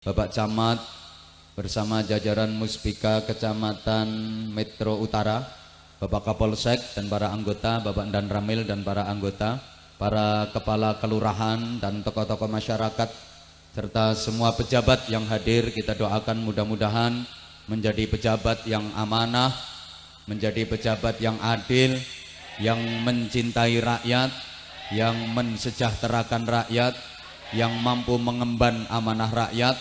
Bapak Camat bersama jajaran Muspika Kecamatan Metro Utara, Bapak Kapolsek dan para anggota, Bapak Dan Ramil dan para anggota, para kepala kelurahan dan tokoh-tokoh masyarakat, serta semua pejabat yang hadir, kita doakan mudah-mudahan menjadi pejabat yang amanah, menjadi pejabat yang adil, yang mencintai rakyat, yang mensejahterakan rakyat, yang mampu mengemban amanah rakyat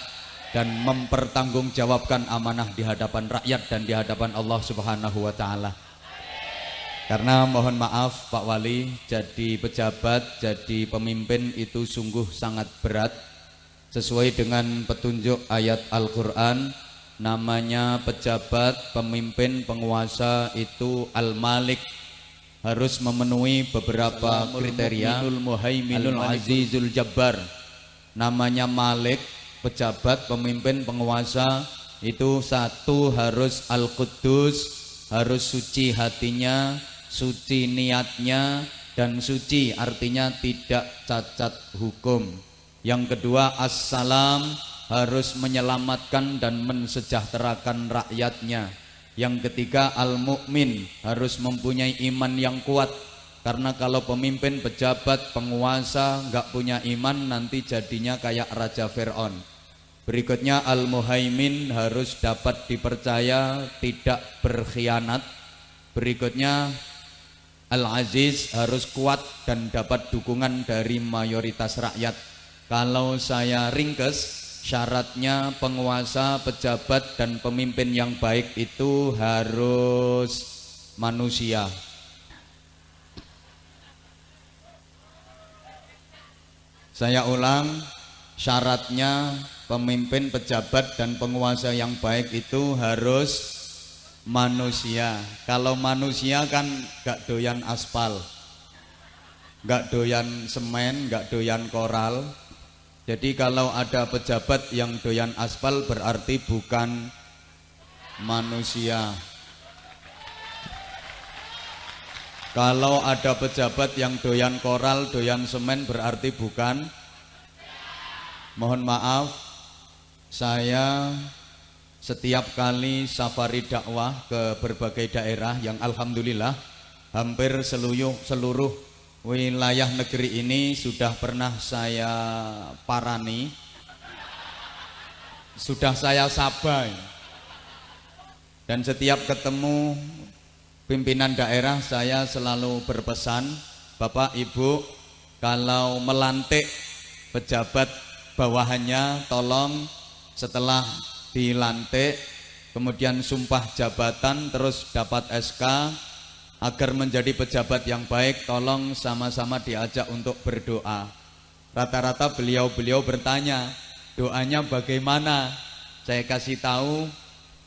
dan mempertanggungjawabkan amanah di hadapan rakyat dan di hadapan Allah Subhanahu wa Ta'ala. Karena mohon maaf Pak Wali, jadi pejabat, jadi pemimpin itu sungguh sangat berat. Sesuai dengan petunjuk ayat Al-Quran, namanya pejabat, pemimpin, penguasa itu Al-Malik, harus memenuhi beberapa kriteria. Muhaiminul Azizul Jabbar. Namanya Malik, pejabat, pemimpin, penguasa itu satu, harus Al-Quddus, harus suci hatinya, suci niatnya, dan suci artinya tidak cacat hukum. Yang kedua As-Salam, harus menyelamatkan dan mensejahterakan rakyatnya. Yang ketiga Al-Mu'min, harus mempunyai iman yang kuat. Karena kalau pemimpin, pejabat, penguasa nggak punya iman, nanti jadinya kayak Raja Fir'aun. Berikutnya Al-Muhaimin, harus dapat dipercaya, tidak berkhianat. Berikutnya Al-Aziz, harus kuat dan dapat dukungan dari mayoritas rakyat. Kalau saya ringkes, syaratnya penguasa, pejabat, dan pemimpin yang baik itu harus manusia. Saya ulang, syaratnya pemimpin, pejabat, dan penguasa yang baik itu harus manusia. Kalau manusia kan gak doyan aspal, gak doyan semen, gak doyan koral. Jadi kalau ada pejabat yang doyan aspal berarti bukan manusia. Kalau ada pejabat yang doyan koral, doyan semen berarti bukan. Mohon maaf, saya setiap kali safari dakwah ke berbagai daerah yang alhamdulillah hampir seluruh wilayah negeri ini sudah pernah saya parani, sudah saya sabai. Dan setiap ketemu pimpinan daerah saya selalu berpesan, Bapak Ibu kalau melantik pejabat bawahannya tolong setelah dilantik kemudian sumpah jabatan terus dapat SK, agar menjadi pejabat yang baik tolong sama-sama diajak untuk berdoa. Rata-rata beliau-beliau bertanya, doanya bagaimana? Saya kasih tahu,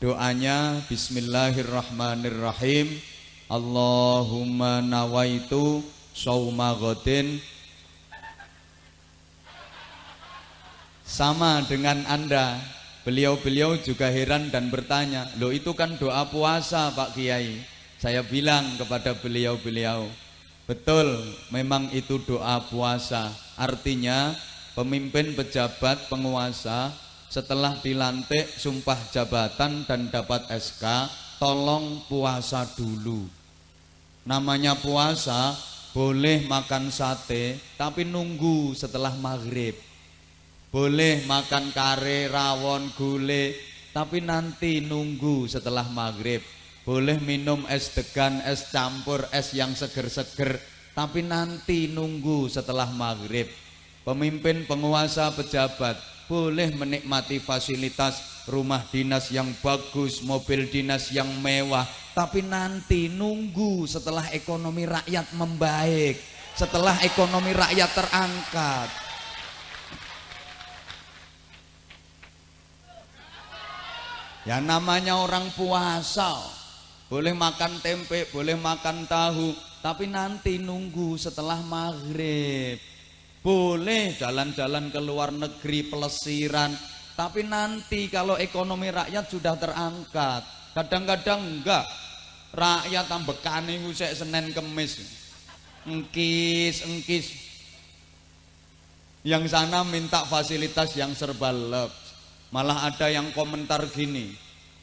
doanya Bismillahirrahmanirrahim. Allahumma nawaitu shauma ghadin. Sama dengan Anda. Beliau-beliau juga heran dan bertanya, loh itu kan doa puasa Pak Kiai. Saya bilang kepada beliau-beliau, betul, memang itu doa puasa. Artinya pemimpin, pejabat, penguasa setelah dilantik, sumpah jabatan dan dapat SK, tolong puasa dulu. Namanya puasa, boleh makan sate tapi nunggu setelah maghrib. Boleh makan kare, rawon, gulai tapi nanti nunggu setelah maghrib. Boleh minum es degan, es campur, es yang seger-seger tapi nanti nunggu setelah maghrib. Pemimpin, penguasa, pejabat boleh menikmati fasilitas rumah dinas yang bagus, mobil dinas yang mewah, tapi nanti nunggu setelah ekonomi rakyat membaik, setelah ekonomi rakyat terangkat. Ya namanya orang puasa, boleh makan tempe, boleh makan tahu, tapi nanti nunggu setelah maghrib. Boleh jalan-jalan ke luar negeri, pelesiran, tapi nanti kalau ekonomi rakyat sudah terangkat. Kadang-kadang enggak, rakyat ambekane usek Senin Kemis, engkis. Yang sana minta fasilitas yang serba lep. Malah ada yang komentar gini,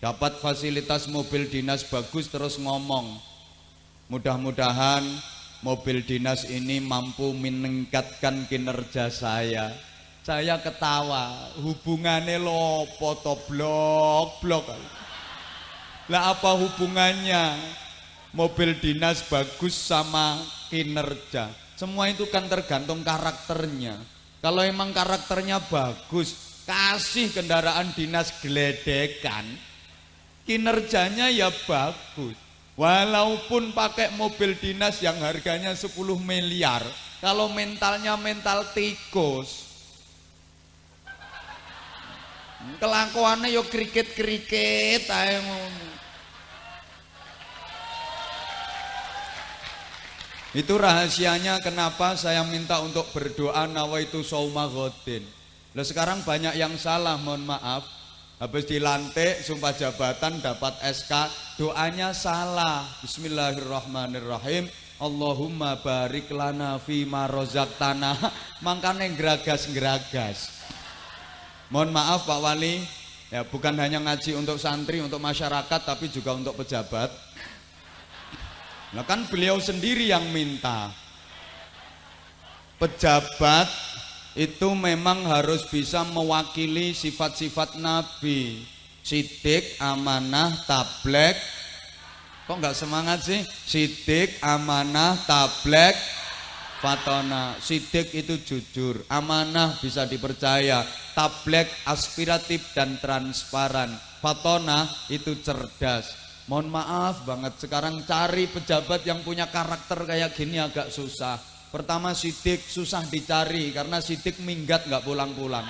dapat fasilitas mobil dinas bagus terus ngomong, mudah-mudahan mobil dinas ini mampu meningkatkan kinerja saya. Saya ketawa, hubungannya lopo to blok. Lah apa hubungannya mobil dinas bagus sama kinerja? Semua itu kan tergantung karakternya. Kalau emang karakternya bagus, kasih kendaraan dinas geledekan, kinerjanya ya bagus. Walaupun pakai mobil dinas yang harganya 10 miliar, kalau mentalnya mental tikus, kelakuannya yo kriket ae ngono. Itu rahasianya kenapa saya minta untuk berdoa nawaitu shauma ghadin. Lah sekarang banyak yang salah, mohon maaf. Habis dilantik sumpah jabatan dapat SK, doanya salah. Bismillahirrahmanirrahim. Allahumma barik lana fi ma razaqtana. Mangkane geragas-geragas. Mohon maaf Pak Wali, ya bukan hanya ngaji untuk santri, untuk masyarakat, tapi juga untuk pejabat. Nah kan beliau sendiri yang minta. Pejabat itu memang harus bisa mewakili sifat-sifat Nabi. Sidik, amanah, tablek. Kok nggak semangat sih? Sidik, amanah, tablek, fatona. Sidik itu jujur, amanah bisa dipercaya, tablek aspiratif dan transparan, fatona itu cerdas. Mohon maaf banget, sekarang cari pejabat yang punya karakter kayak gini agak susah. Pertama sidik susah dicari karena sidik minggat nggak pulang-pulang.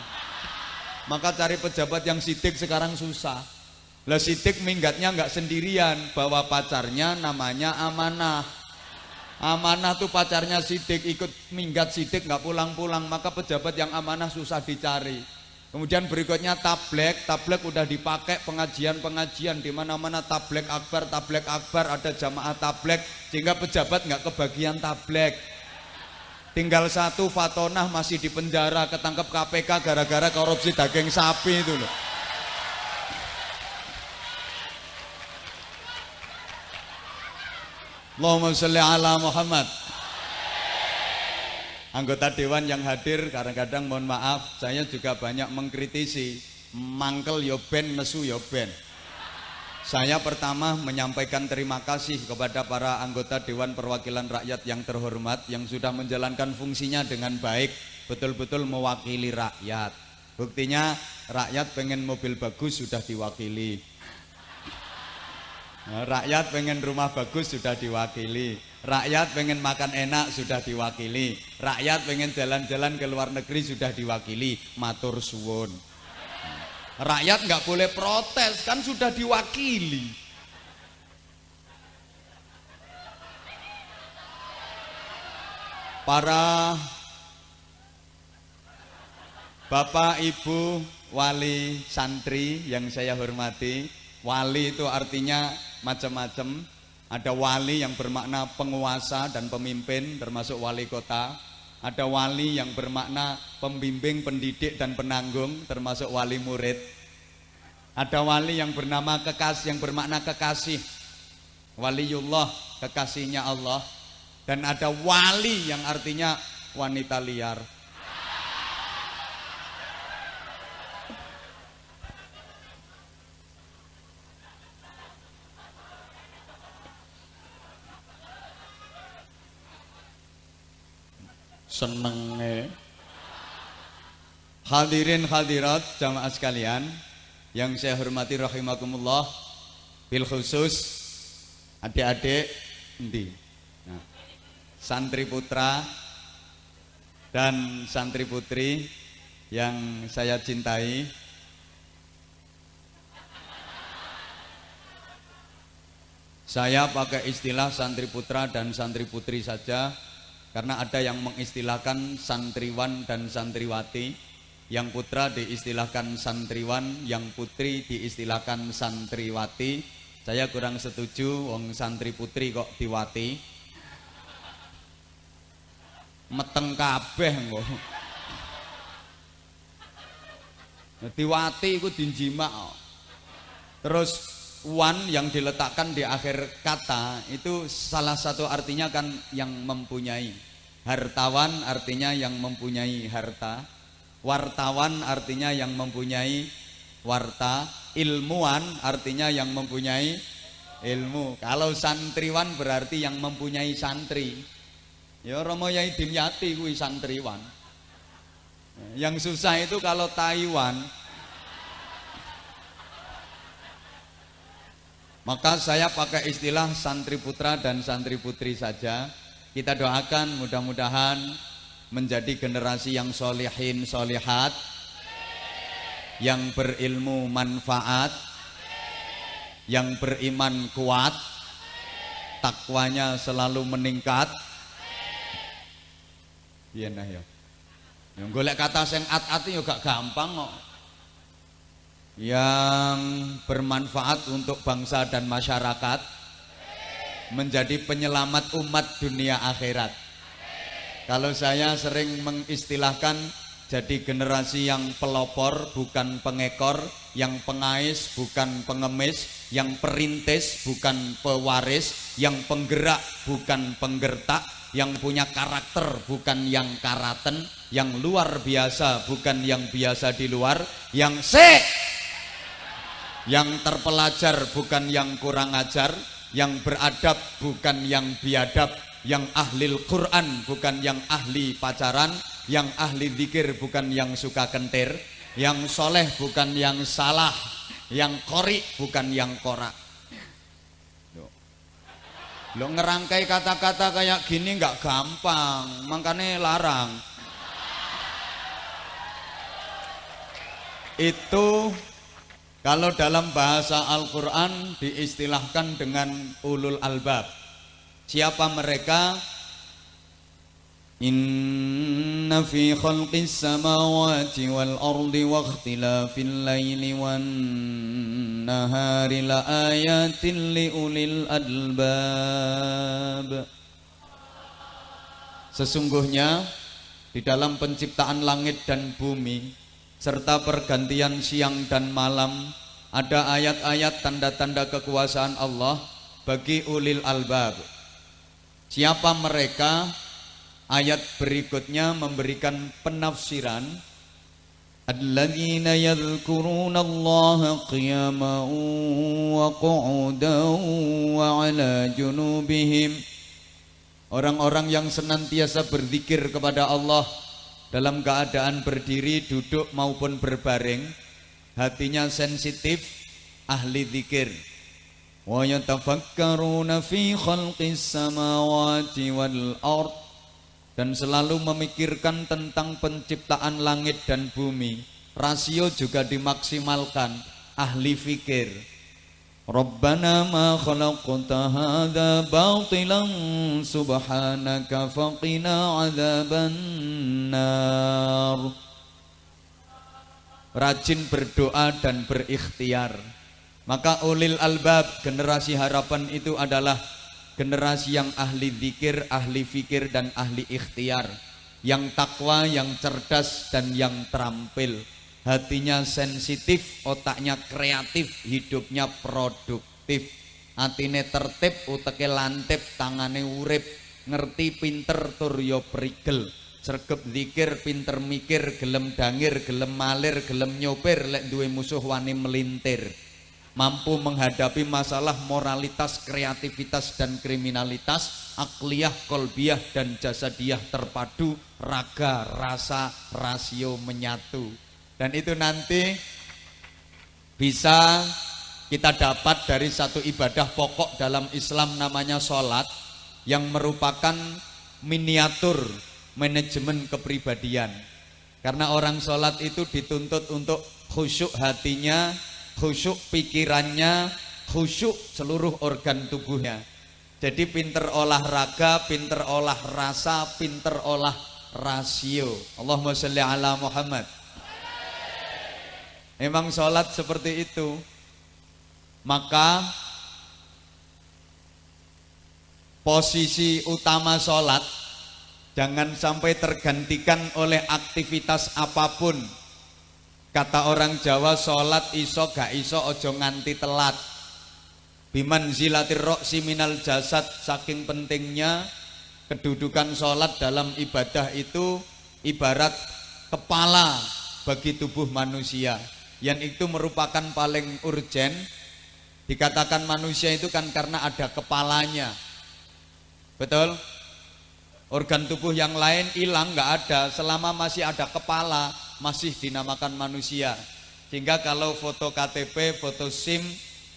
Maka cari pejabat yang sidik sekarang susah. Lah sidik minggatnya nggak sendirian, bawa pacarnya namanya amanah. Amanah tuh pacarnya sidik, ikut minggat sidik nggak pulang-pulang, maka pejabat yang amanah susah dicari. Kemudian berikutnya tablek udah dipakai pengajian-pengajian di mana-mana, tablek akbar ada jamaah tablek, sehingga pejabat nggak kebagian tablek. Tinggal satu, fatonah masih di penjara, ketangkep KPK gara-gara korupsi daging sapi itu loh. Allahumma sholli ala Muhammad. Anggota dewan yang hadir kadang-kadang mohon maaf, saya juga banyak mengkritisi, mangkel yo ben, nesu yo ben. Saya pertama menyampaikan terima kasih kepada para anggota Dewan Perwakilan Rakyat yang terhormat, yang sudah menjalankan fungsinya dengan baik, betul-betul mewakili rakyat. Buktinya rakyat pengen mobil bagus sudah diwakili, rakyat pengen rumah bagus sudah diwakili, rakyat pengen makan enak sudah diwakili, rakyat pengen jalan-jalan ke luar negeri sudah diwakili. Matur suwun. Rakyat nggak boleh protes, kan sudah diwakili. Para Bapak Ibu wali santri yang saya hormati, wali itu artinya macam-macam. Ada wali yang bermakna penguasa dan pemimpin, termasuk wali kota. Ada wali yang bermakna pembimbing, pendidik dan penanggung, termasuk wali murid. Ada wali yang bernama kekasih, yang bermakna kekasih, waliullah, kekasihnya Allah. Dan ada wali yang artinya wanita liar. Senenge. Hadirin hadirat jamaah sekalian yang saya hormati rahimakumullah, bil khusus adik-adik endi? Nah, santri putra dan santri putri yang saya cintai. Saya pakai istilah santri putra dan santri putri saja, karena ada yang mengistilahkan santriwan dan santriwati. Yang putra diistilahkan santriwan, yang putri diistilahkan santriwati. Saya kurang setuju, wong santri putri kok diwati. Meteng kabeh kok. Dadi wati iku dinjimak. Terus wan yang diletakkan di akhir kata itu salah satu artinya kan yang mempunyai. Hartawan artinya yang mempunyai harta. Wartawan artinya yang mempunyai warta. Ilmuwan artinya yang mempunyai ilmu. Kalau santriwan berarti yang mempunyai santri. Ya Romo Yai Dimyati kuwi santriwan. Yang susah itu kalau Taiwan. Maka saya pakai istilah santri putra dan santri putri saja. Kita doakan mudah-mudahan menjadi generasi yang solihin solihat, yang berilmu manfaat, yang beriman kuat, takwanya selalu meningkat. Iya nah ya. Yang golek kata sing at-at yo gak gampang kok. Yang bermanfaat untuk bangsa dan masyarakat, menjadi penyelamat umat dunia akhirat. Kalau saya sering mengistilahkan jadi generasi yang pelopor bukan pengekor, yang pengais bukan pengemis, yang perintis bukan pewaris, yang penggerak bukan penggertak, yang punya karakter bukan yang karaten, yang luar biasa bukan yang biasa di luar, yang yang terpelajar bukan yang kurang ajar, yang beradab bukan yang biadab, yang ahli Quran bukan yang ahli pacaran, yang ahli zikir bukan yang suka kentir, yang soleh bukan yang salah, yang qori bukan yang korak. Lo ngerangkai kata-kata kayak gini nggak gampang, makanya larang. Itu kalau dalam bahasa Al-Quran diistilahkan dengan ulul albab. Siapa mereka? Inna fi khalqis samawati wal ardi wa ikhtilafil laili wan nahari la ayatin li ulil albab. Sesungguhnya di dalam penciptaan langit dan bumi serta pergantian siang dan malam ada ayat-ayat tanda-tanda kekuasaan Allah bagi ulil albab. Siapa mereka? Ayat berikutnya memberikan penafsiran. Alladzina yadhkuruna Allaha qiyaman wa qu'udan wa 'ala junubihim. Orang-orang yang senantiasa berzikir kepada Allah dalam keadaan berdiri, duduk maupun berbaring, hatinya sensitif, ahli zikir. Wa yatafakkaruna fi khalqis samawati wal ard, dan selalu memikirkan tentang penciptaan langit dan bumi. Rasio juga dimaksimalkan, ahli fikir. Rabbana ma khalaqta hadza batilan subhanaka faqina adzaban nar. Rajin berdoa dan berikhtiar. Maka ulil albab, generasi harapan itu adalah generasi yang ahli zikir, ahli fikir dan ahli ikhtiar, yang takwa, yang cerdas dan yang terampil. Hatinya sensitif, otaknya kreatif, hidupnya produktif. Atine tertib, uteke lantip, tangane urip, ngerti pinter tur yo prigel. Sregep zikir, pinter mikir, gelem dangir, gelem malir, gelem nyopir, lek duwe musuh wani melintir. Mampu menghadapi masalah moralitas, kreativitas dan kriminalitas, akliyah, kolbiyah dan jasadiah terpadu, raga, rasa, rasio menyatu. Dan itu nanti bisa kita dapat dari satu ibadah pokok dalam Islam namanya sholat, yang merupakan miniatur manajemen kepribadian. Karena orang sholat itu dituntut untuk khusyuk hatinya, khusyuk pikirannya, khusyuk seluruh organ tubuhnya. Jadi pinter olahraga, pinter olah rasa, pinter olah rasio. Allahumma sholli ala Muhammad. Memang sholat seperti itu. Maka posisi utama sholat jangan sampai tergantikan oleh aktivitas apapun Kata orang Jawa, sholat iso gak iso ojo nganti telat. Biman zilatir roksi minal jasad, saking pentingnya kedudukan sholat dalam ibadah itu ibarat kepala bagi tubuh manusia, yang itu merupakan paling urgen. Dikatakan manusia itu kan karena ada kepalanya, betul? Organ tubuh yang lain hilang, nggak ada. Selama masih ada kepala, masih dinamakan manusia. Sehingga kalau foto KTP, foto SIM,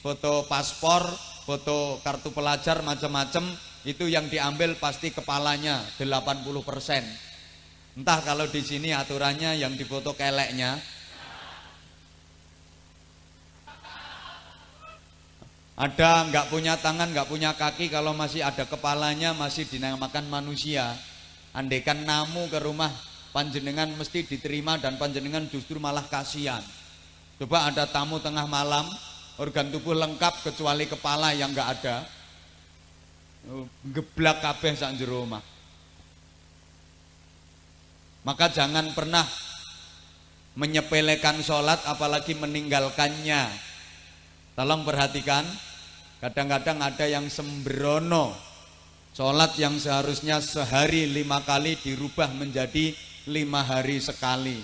foto paspor, foto kartu pelajar, macam-macam, itu yang diambil pasti kepalanya 80%. Entah kalau di sini aturannya yang difoto keleknya. Ada nggak punya tangan, nggak punya kaki, kalau masih ada kepalanya masih dinamakan manusia. Andaikan namu ke rumah panjenengan mesti diterima dan panjenengan justru malah kasihan. Coba ada tamu tengah malam, organ tubuh lengkap kecuali kepala yang nggak ada, geblak kabeh sak jero omah. Maka jangan pernah menyepelekan sholat apalagi meninggalkannya. Tolong perhatikan, kadang-kadang ada yang sembrono. Sholat yang seharusnya sehari 5 kali dirubah menjadi 5 hari sekali.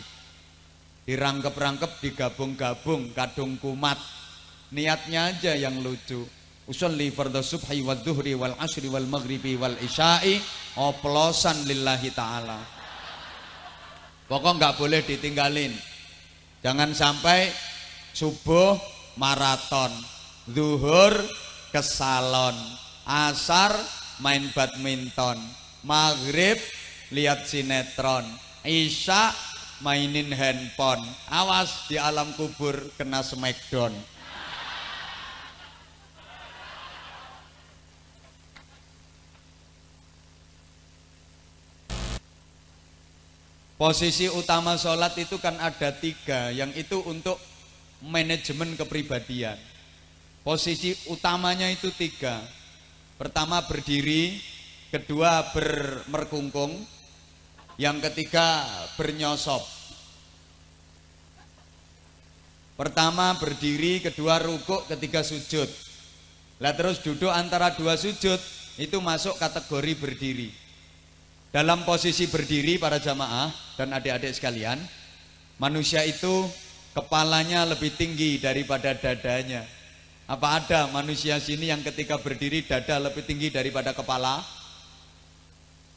Dirangkep-rangkep, digabung-gabung, kadung kumat. Niatnya aja yang lucu. Usolli fardhu subhi wal dhuhri wal asri wal maghribi wal isya'i oplosan lillahi ta'ala. Pokok nggak boleh ditinggalin. Jangan sampai subuh maraton, zuhur ke salon, asar main badminton, maghrib lihat sinetron, isya mainin handphone. Awas di alam kubur kena smackdown. Posisi utama sholat itu kan ada 3, yang itu untuk manajemen kepribadian. Posisi utamanya itu 3. Pertama berdiri, kedua bermerkungkung, yang ketiga bernyosop. Pertama berdiri, kedua rukuk, ketiga sujud. Lah terus duduk antara 2 sujud, itu masuk kategori berdiri. Dalam posisi berdiri para jamaah dan adik-adik sekalian, manusia itu kepalanya lebih tinggi daripada dadanya. Apa ada manusia sini yang ketika berdiri dada lebih tinggi daripada kepala?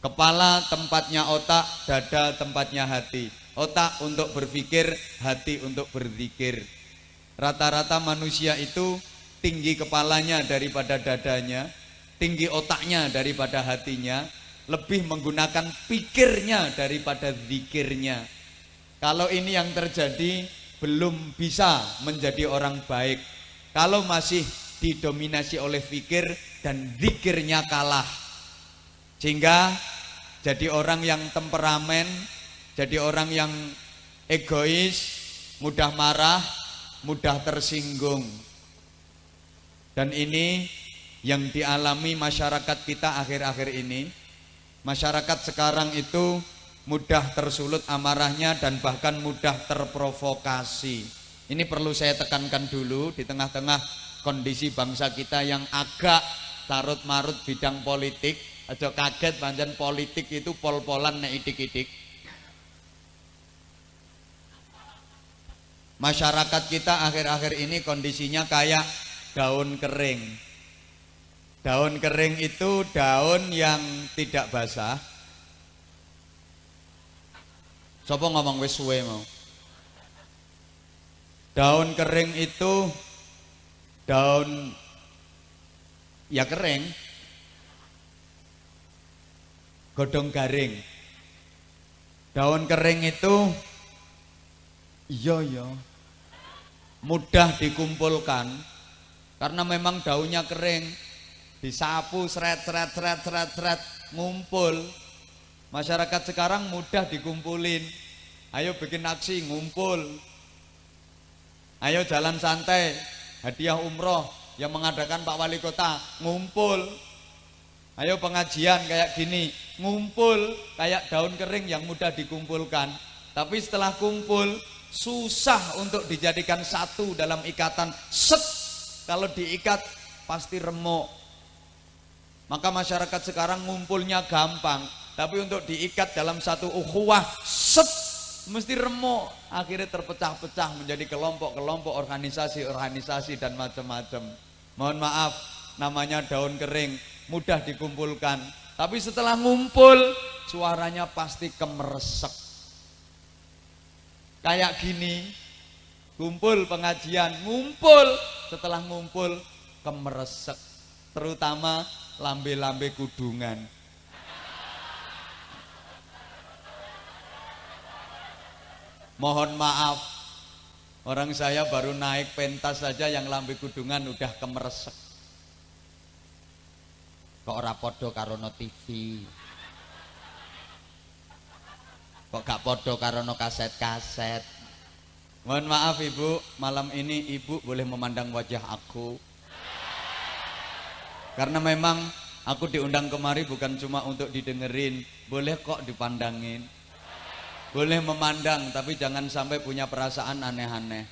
Kepala tempatnya otak, dada tempatnya hati. Otak untuk berpikir, hati untuk berzikir. Rata-rata manusia itu tinggi kepalanya daripada dadanya, tinggi otaknya daripada hatinya, lebih menggunakan pikirnya daripada zikirnya. Kalau ini yang terjadi, belum bisa menjadi orang baik. Kalau masih didominasi oleh fikir dan zikirnya kalah, sehingga jadi orang yang temperamen, jadi orang yang egois, mudah marah, mudah tersinggung. Dan ini yang dialami masyarakat kita akhir-akhir ini. Masyarakat sekarang itu mudah tersulut amarahnya dan bahkan mudah terprovokasi. Ini perlu saya tekankan dulu di tengah-tengah kondisi bangsa kita yang agak carut-marut bidang politik. Aja kaget pancen politik itu pol-polan nek idik-idik. Masyarakat kita akhir-akhir ini kondisinya kayak daun kering. Daun kering itu daun yang tidak basah. Sopo ngomong wis suwe mau. Daun kering itu daun ya kering, godong garing. Daun kering itu iya mudah dikumpulkan karena memang daunnya kering, disapu seret ngumpul. Masyarakat sekarang mudah dikumpulin. Ayo bikin aksi ngumpul. Ayo jalan santai, hadiah umroh yang mengadakan Pak Wali Kota ngumpul. Ayo pengajian kayak gini ngumpul, kayak daun kering yang mudah dikumpulkan. Tapi setelah kumpul susah untuk dijadikan satu dalam ikatan. Set, kalau diikat pasti remuk. Maka masyarakat sekarang ngumpulnya gampang, tapi untuk diikat dalam satu ukhuwah, set, mesti remuk. Akhirnya terpecah-pecah menjadi kelompok-kelompok, organisasi-organisasi dan macam-macam. Mohon maaf, namanya daun kering, mudah dikumpulkan, tapi setelah ngumpul suaranya pasti kemeresek. Kayak gini, kumpul pengajian, ngumpul, setelah ngumpul kemeresek, terutama lambe-lambe kudungan. Mohon maaf, orang saya baru naik pentas saja yang lambe kudungan udah kemeresek. Kok ora podo karo no TV, kok gak podo karo no kaset-kaset. Mohon maaf Ibu, malam ini Ibu boleh memandang wajah aku, karena memang aku diundang kemari bukan cuma untuk didengerin. Boleh kok dipandangin, boleh memandang, tapi jangan sampai punya perasaan aneh-aneh.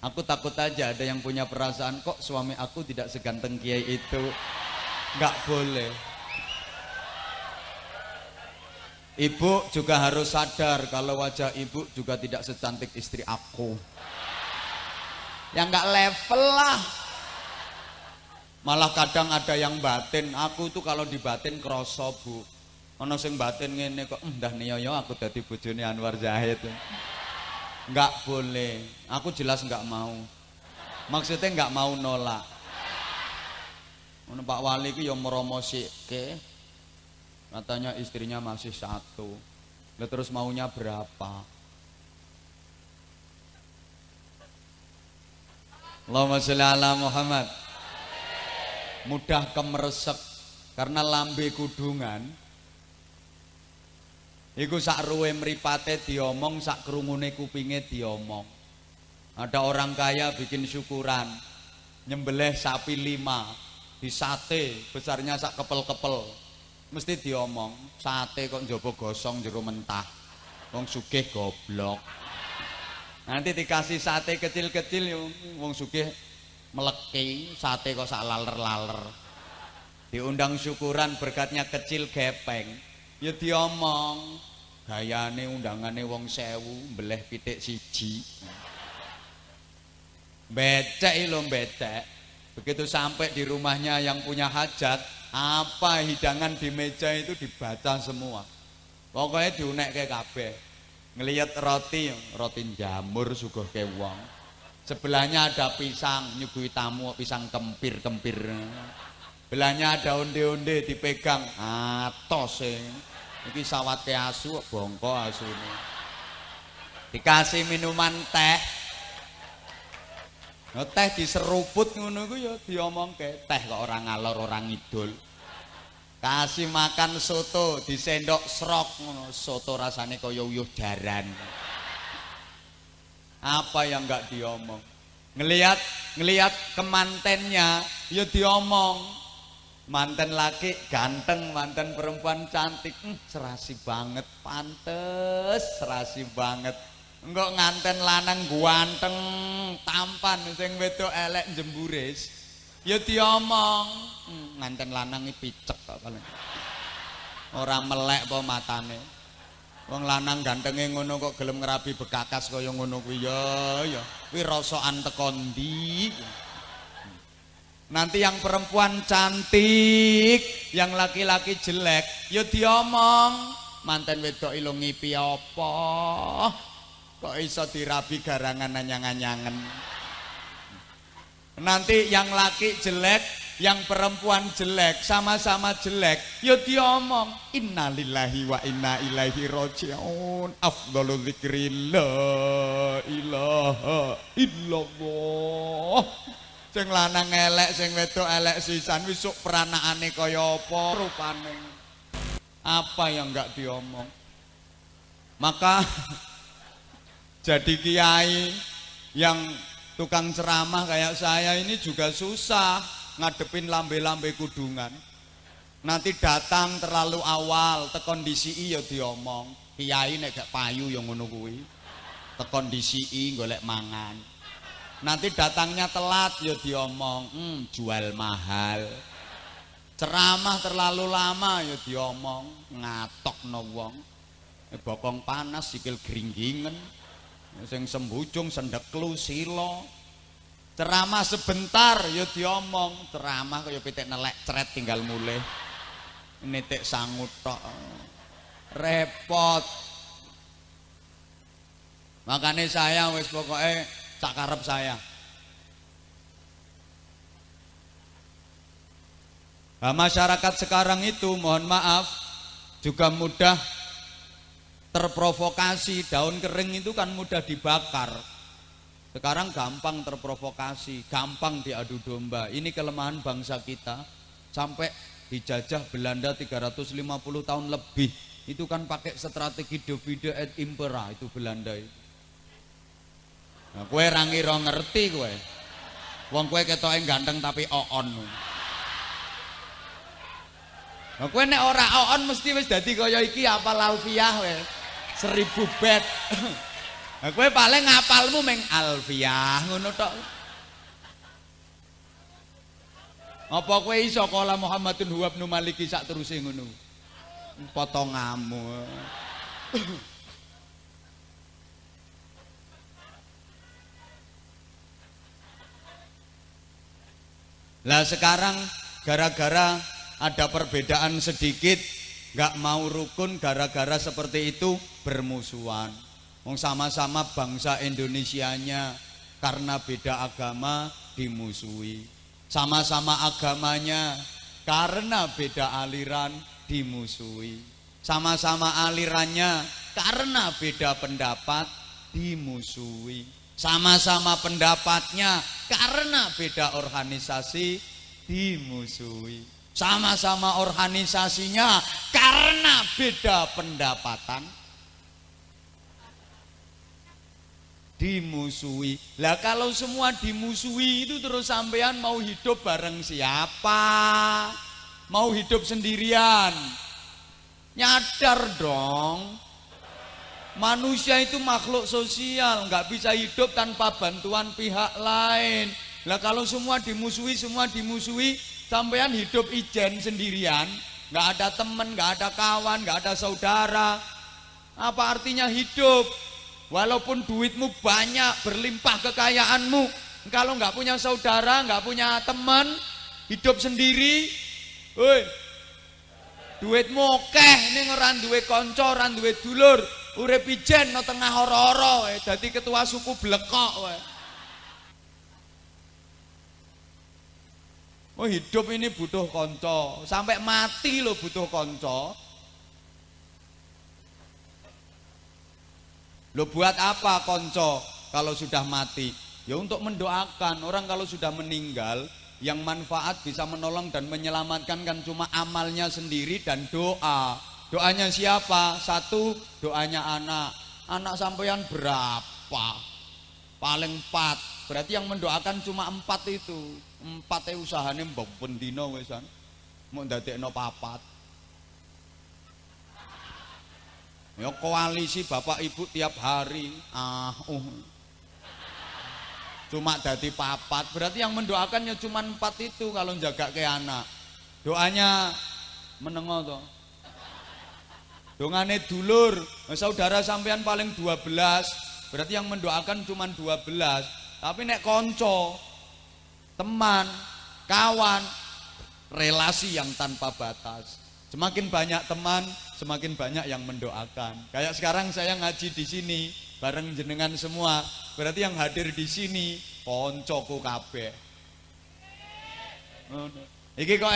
Aku takut aja ada yang punya perasaan, kok suami aku tidak seganteng kiai itu. Nggak boleh. Ibu juga harus sadar kalau wajah ibu juga tidak secantik istri aku. Yang nggak level lah. Malah kadang ada yang batin, aku tuh kalau dibatin kroso Bu. Ono sing batin ngene kok ndah niyo aku dadi bojone Anwar Zahid. Nggak boleh. Aku jelas nggak mau. Maksudnya nggak mau nolak. Pak Wali itu yang meromosike, katanya istrinya masih satu. Lah terus maunya berapa? Allahumma sholli ala Muhammad. Mudah kemeresek karena lambe kudungan. Iku sak ruwe mripate diomong, sak krungune kupinge diomong. Ada orang kaya bikin syukuran, nyembelih sapi 5. Di sate besarnya sak kepel-kepel, mesti diomong, sate kok njaba gosong jero mentah, wong sugih goblok. Nanti dikasih sate kecil-kecil, wong sugih meleki, sate kok sak laler-laler. Diundang syukuran berkatnya kecil gepeng, ya diomong, gayane undangane wong 1000, mbeleh pitik siji. Becek lho becek. Begitu sampai di rumahnya yang punya hajat, apa hidangan di meja itu dibaca semua. Pokoknya diunekke kabeh. Ngelihat roti jamur suguh ke wong. Sebelahnya ada pisang, nyuguhi tamu pisang kempir-kempir. Belahnya ada onde-onde dipegang, atos iki sawate asu bongko asune. Dikasih minuman teh. Teh diseruput ngono iku ya diomongke, teh kok ora ngalor ora ngidul. Kasih makan soto disendok srok ngono, soto rasane kaya uyuh jaran. Apa yang enggak diomong? Ngelihat kemantennya ya diomong. Manten laki ganteng, manten perempuan cantik, serasi banget, pantes, serasi banget. Enggak nganten lanang ganteng tampan sing wedok elek jemburis ya diomong, nganten lanang iki picek kok paling ora melek apa matane. Wong lanang gantenge ngono kok gelem ngerabi bekakas kaya ngono kuwi ya kuwi rasokan teko ndi. Nanti yang perempuan cantik, yang laki-laki jelek ya diomong, manten wedok ilo ngipi apa kok iso dirabi garangan anyang-anyangen. Nanti yang laki jelek, yang perempuan jelek, sama-sama jelek, ya diomong innalillahi wa inna ilaihi raji'un. Afdhalu dzikri la ilaha illallah. Sing lanang elek, sing wedok elek sisan, wisuk peranakane kaya apa rupane. Apa yang enggak diomong? Maka jadi kiai yang tukang ceramah kayak saya ini juga susah ngadepin lambe-lambe kudungan. Nanti datang terlalu awal, tekondisi ya diomong. Kiai nek gak payu yang ngono kuwi. tekon disiki golek mangan. Nanti datangnya telat ya diomong, jual mahal. Ceramah terlalu lama ya diomong, ngatokno wong. Bokong panas sikil gringgingen. Sing sembujung sendeklu silo. Ceramah sebentar ya diomong, ceramah kaya pitik nelek cret tinggal mulih. Nitik sangut tok. Repot. Makanya saya wis pokoknya sak karep saya. Nah, masyarakat sekarang itu mohon maaf juga mudah terprovokasi. Daun kering itu kan mudah dibakar. Sekarang gampang terprovokasi, gampang diadu domba. Ini kelemahan bangsa kita. Sampai dijajah Belanda 350 tahun lebih. Itu kan pakai strategi divide et impera itu Belanda itu. Nah, kowe ra ngira ngerti kowe. Wong kowe ketoke ganteng tapi oon. Nah, kowe nek ora oon mesti wis dadi kaya iki apal alfiah kowe. 1000 bet. Nah, kowe paling ngapalmu meng alfiah ngono tok. Apa kowe iso kala Muhammadun huwa ibnu Maliki sak teruse ngono. Potonganmu. Lah sekarang gara-gara ada perbedaan sedikit, nggak mau rukun, gara-gara seperti itu bermusuhan. Wong sama-sama bangsa Indonesianya, karena beda agama dimusuhi. Sama-sama agamanya, karena beda aliran dimusuhi. Sama-sama alirannya, karena beda pendapat dimusuhi. Sama-sama pendapatnya, karena beda organisasi dimusuhi. Sama-sama organisasinya, karena beda pendapatan dimusuhi. Lah kalau semua dimusuhi itu terus sampean mau hidup bareng siapa? Mau hidup sendirian? Nyadar dong. Manusia itu makhluk sosial, nggak bisa hidup tanpa bantuan pihak lain. Lah kalau semua dimusuhi, sampean hidup ijen sendirian, nggak ada teman, nggak ada kawan, nggak ada saudara. Apa artinya hidup? Walaupun duitmu banyak, berlimpah kekayaanmu, kalau nggak punya saudara, nggak punya teman, hidup sendiri, woi, duitmu akeh, ini ora duwe kanca, ora duwe dulur. Urip ijen no tengah horo-horo dadi ketua suku blekok wae. Oh hidup ini butuh konco, sampai mati lo butuh konco. Lo buat apa konco kalau sudah mati? Ya untuk mendoakan. Orang kalau sudah meninggal, yang manfaat bisa menolong dan menyelamatkan kan cuma amalnya sendiri dan doa. Doanya siapa? Satu, doanya anak. Anak sampean berapa? Paling 4. Berarti yang mendoakan cuma 4 itu. 4 usahane mbok pendino wisan. Mau ndadekno 4. Ya koalisi bapak ibu tiap hari. Cuma dadi 4. Berarti yang mendoakannya cuma 4 itu kalau jaga ke anak. Doanya menengo toh. Dongane dulur, saudara sampean paling 12, berarti yang mendoakan cuma 12. Tapi nek konco, teman, kawan, relasi yang tanpa batas. Semakin banyak teman, semakin banyak yang mendoakan. Kayak sekarang saya ngaji di sini bareng jenengan semua, berarti yang hadir di sini koncoku kabeh. Iki kok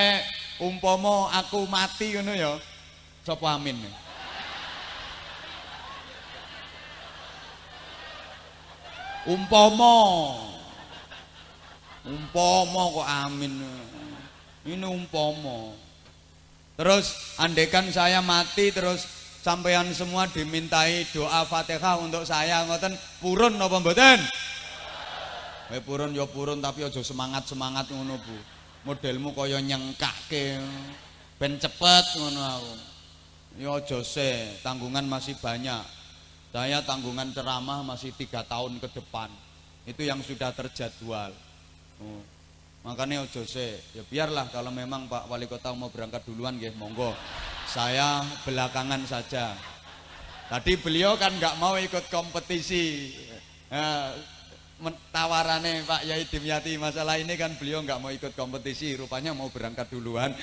umpama aku mati ngono ya. Sapa amin. Umpama kok amin. Ini umpama. Terus andekan saya mati terus sampean semua dimintai doa Fatihah untuk saya ngoten purun napa mboten? Purun ya purun tapi aja semangat-semangat ngono Bu. Modelmu kaya nyengkake ben cepet ngono aku. Ya aja se, tanggungan masih banyak. Saya tanggungan ceramah masih 3 tahun ke depan. Itu yang sudah terjadwal. Makanya ojo se, ya biarlah kalau memang Pak Wali Kota mau berangkat duluan nggih monggo. Saya belakangan saja. Tadi beliau kan nggak mau ikut kompetisi. Tawarannya Pak Yai Dimyati masalah ini kan beliau nggak mau ikut kompetisi, rupanya mau berangkat duluan.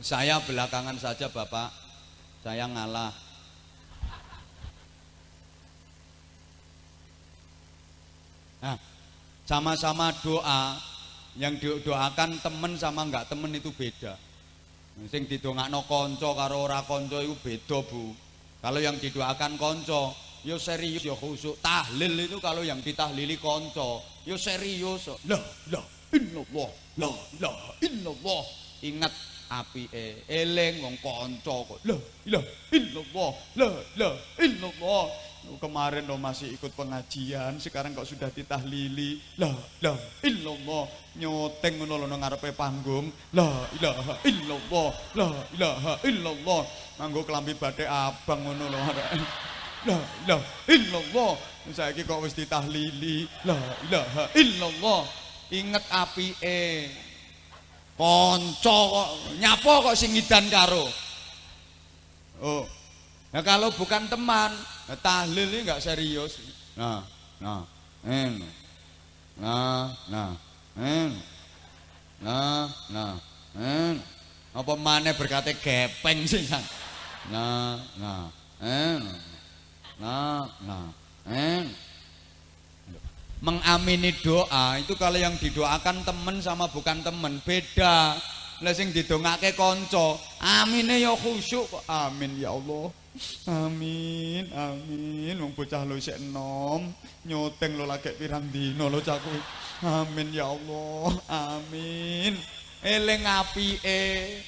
Saya belakangan saja Bapak, saya ngalah. Nah, sama-sama doa, yang didoakan temen sama enggak temen itu beda. Sing didongakno kanca karo ora kanca itu beda Bu. Kalau yang didoakan kanca, yo serius yo khusyuk. Tahlil itu kalau yang ditahlili kanca, yo serius. La ilaha illallah, la ilaha illallah. Ingat apike, eling wong kanca kok. La ilaha illallah, la ilaha illallah. Kemarin lo masih ikut pengajian, sekarang kok sudah ditahlili. La ilaha illallah, nyoteng ngono lho nang ngarepe panggung. La ilaha illallah, la ilaha illallah. Nganggo klambi batik abang ngono lho. La ilaha illallah. Saiki kok wis ditahlili. La ilaha illallah. Ingat apike. Kanca kok nyapa kok sing ngidan karo. Oh. Nah kalau bukan teman, tahlil ini nggak serius. Nah, apa maneh berkate gepeng sih kan? Mengamini doa itu kalau yang didoakan temen sama bukan temen beda. Lah sing didongake kanca, amine ya khusyuk kok. Amin ya Allah. Amin, amin. Wong bocah lho isih enom, nyoteng lho lagi pirang dina lho cah kuwi. Amin ya Allah. Amin. Eling apike.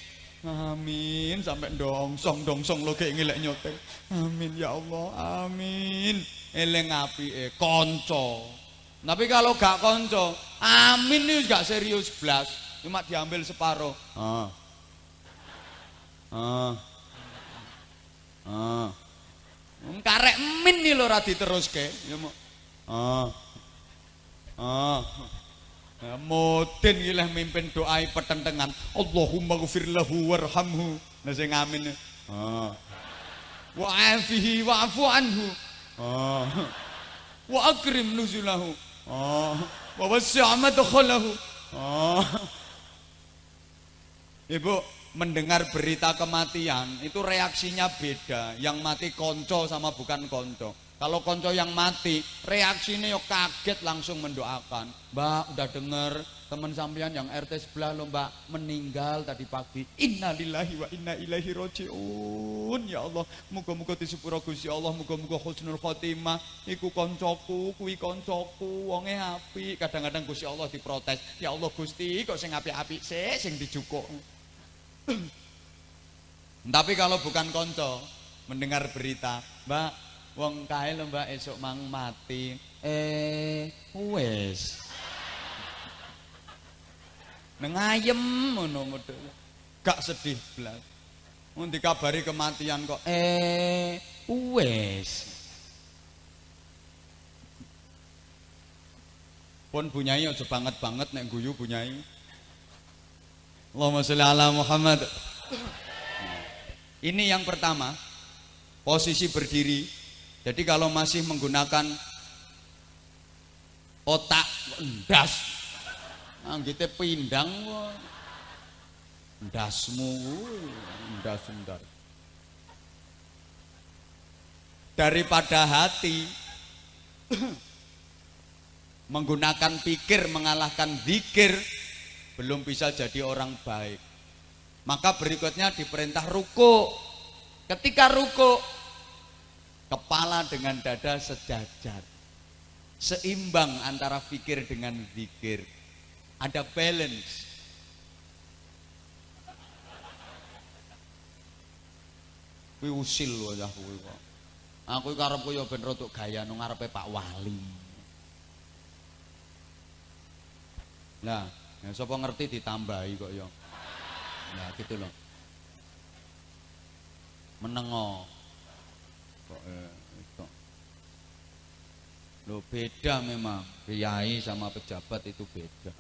Amin sampai dongsong lho gek ngelek nyoteng. Amin ya Allah. Amin. Eling apike kanca. Tapi kalau gak kanca, amin iki gak serius blas. Cuma diambil separuh. Karek min nih lho ora diteruske. Ya mau. Mudin iki leh mimpin doa petentengan. Allahumma ghfir lahu warhamhu. Lah sing amin. Wa afihi wa'fu anhu. Wa akrim nuzulahu. Wa wasi' madkhalahu. Ibu mendengar berita kematian itu reaksinya beda. Yang mati konco sama bukan konco. Kalau konco yang mati reaksinya yo kaget langsung mendoakan. Mbak udah denger teman sampean yang RT sebelah lo Mbak meninggal tadi pagi. Innalillahi wa inna ilaihi rajiun. Ya Allah, muga-muga disepuro Gusti Allah, muga-muga husnul khotimah. Iku koncoku, kuwi koncoku, wonge apik. Kadang-kadang Gusti Allah diprotes. Ya Allah Gusti, kok sing apik-apik sik sing dijukuk. Tapi kalau bukan konco mendengar berita, Mbak, wong kae lho Mbak esuk mang mati. Wes. Nengayem ngono model. Gak sedih blas. Mun dikabari kematian kok wes. Pun bunyai aja banget-banget nek guyu bunyai. Allahumma sholli ala Muhammad. Ini yang pertama, posisi berdiri. Jadi kalau masih menggunakan otak ndas, anggite pindang ndasmu, ndas. Daripada hati menggunakan pikir mengalahkan zikir, belum bisa jadi orang baik. Maka berikutnya diperintah ruku. Ketika ruku, kepala dengan dada sejajar, seimbang antara fikir dengan zikir, ada balance. Kuwi usil wajah kuwi kok. Aku karepku ya ben rodok gaya nang ngarepe Pak Wali. Nah, ya sapa ngerti ditambahi kok ya. Nah, gitu loh. menengo. Kok itu. Loh beda memang, kiai sama pejabat itu beda.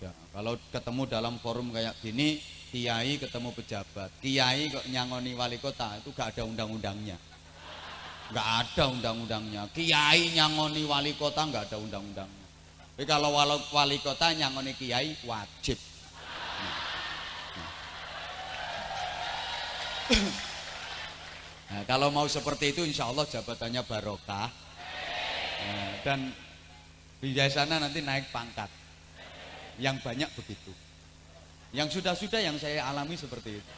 Ya, kalau ketemu dalam forum kayak gini, kiai ketemu pejabat, kiai kok nyangoni wali kota itu gak ada undang-undangnya. Gak ada undang-undangnya. Kiai nyangoni wali kota gak ada undang-undangnya. Tapi kalau wali kota nyangoni kiai wajib. Nah, kalau mau seperti itu insya Allah jabatannya barokah. Dan biasanya nanti naik pangkat. Yang banyak begitu. Yang sudah-sudah yang saya alami seperti itu.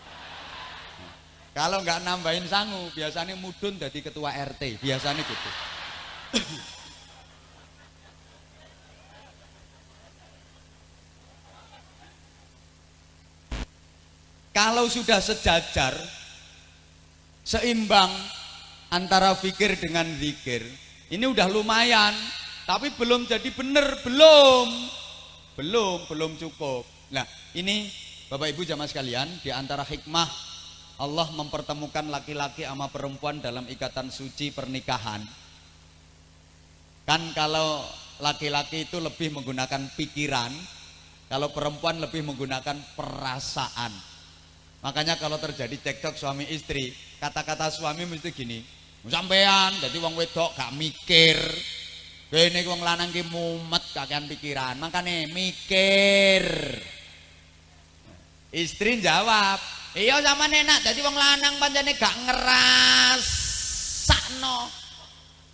Kalau nggak nambahin sangu, biasanya mudun jadi ketua RT, biasanya gitu. Kalau sudah sejajar, seimbang antara fikir dengan zikir, ini udah lumayan, tapi belum jadi bener, belum cukup. Nah, ini Bapak Ibu jamaah sekalian, di antara hikmah Allah mempertemukan laki-laki sama perempuan dalam ikatan suci pernikahan. Kan kalau laki-laki itu lebih menggunakan pikiran, kalau perempuan lebih menggunakan perasaan. Makanya kalau terjadi cekcok suami istri, kata-kata suami mesti gini, sampean jadi wong wedok gak mikir. Kene wong lanang ki mumet kakean pikiran, makane mikir. Istri jawab, iya sampean enak dadi wong lanang pancene gak ngerasakno.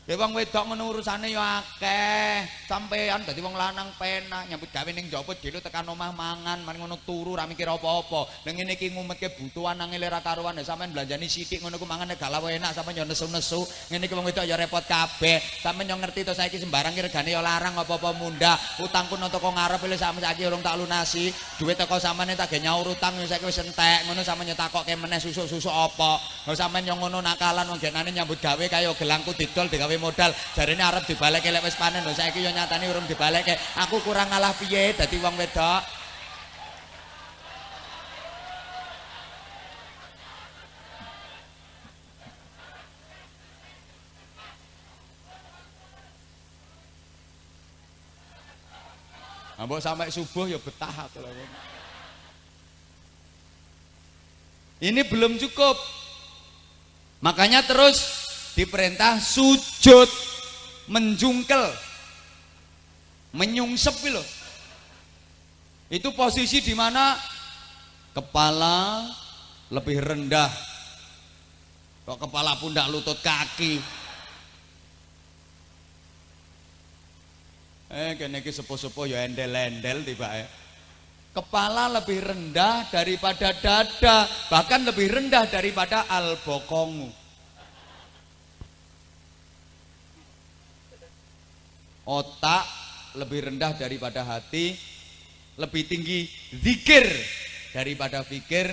Ya wong wedok ngono urusane ya akeh. Sampean dadi wong lanang penak nyambut gawe ning njaba dhewe tekan omah mangan, mari ngono turu ra mikir apa-apa. Ning ngene iki ngumetke butuhan nang ora karuan, sampean belanjani sithik ngono ku mangane gak lawe enak, sampean yo nesu-nesu. Ngene iki wong wedok ya repot kabeh. Sampean yo ngerti to saiki sembarang ki regane yo larang apa-apa munda. Utangku nang toko ngarep lho saiki urung tak lunasi. Duit teko sampean tak ge nyaur utang yo saiki wis entek. Ngono sampean yo takokke meneh susuk-susuk apa. Lho sampean yo ngono nakalan wong genane nyambut gawe kaya gelangku didol digawe modal, jarene arep dibalekke lek wis panen lho saiki yo nyatane urung dibalekke. Aku kurang ngalah piye dadi wong wedok? Mbok sampai subuh ya betah aku lho. Ini belum cukup. Makanya terus diperintah sujud, menjungkel, menyungsep loh. Itu posisi di mana kepala lebih rendah. Kok kepala pundak lutut kaki. Kene iki sepo-sepo ya endel-endel tiba. Kepala lebih rendah daripada dada, bahkan lebih rendah daripada al-bokongu. Otak lebih rendah daripada hati, lebih tinggi zikir daripada fikir.